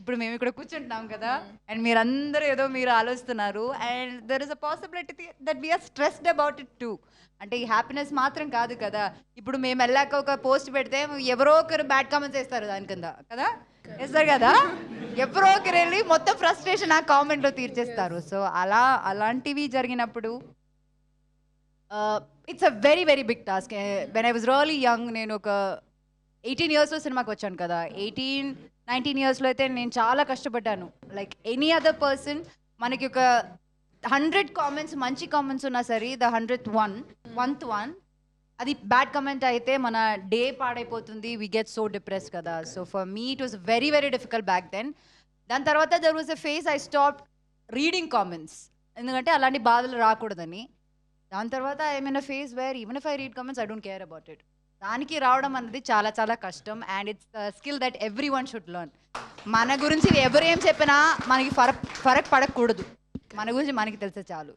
ఇప్పుడు మేము ఇక్కడ కూర్చుంటున్నాం కదా, అండ్ మీరందరూ ఏదో మీరు ఆలోచిస్తున్నారు, and there is a possibility that we are stressed about it too. అంటే ఈ హ్యాపీనెస్ మాత్రం కాదు కదా, ఇప్పుడు మేము వెళ్ళాక ఒక పోస్ట్ పెడితే ఎవరో ఒకరు బ్యాడ్ కామెంట్స్ వేస్తారు దాని కింద కదా, వేస్తారు కదా, ఎవరో ఒకరు వెళ్ళి మొత్తం ఫ్రస్ట్రేషన్ ఆ కామెంట్లో తీర్చేస్తారు. సో అలాంటివి జరిగినప్పుడు it's a very very big task. When I was really young, నేను ఒక 18 ఇయర్స్లో సినిమాకి వచ్చాను కదా, 18-19 ఇయర్స్లో అయితే నేను చాలా కష్టపడ్డాను. లైక్ ఎనీ అదర్ పర్సన్, మనకి ఒక 100 కామెంట్స్ మంచి కామెంట్స్ ఉన్నా సరే, ద 100th one అది బ్యాడ్ కమెంట్ అయితే మన డే పాడైపోతుంది, వి గెట్ సో డిప్రెస్ కదా. So for me it was very very difficult back then. దాని తర్వాత there was a phase I stop reading comments, ఎందుకంటే అలాంటి బాధలు రాకూడదని. దాని తర్వాత I mean a phase where even if I read comments I don't care about it. దానికి రావడం అనేది చాలా చాలా కష్టం, and it's skill that every one should learn. మన గురించి ఎవరు ఏం చెప్పినా మనకి ఫరక్ పడకూడదు, మన గురించి మనకి తెలిసే చాలు.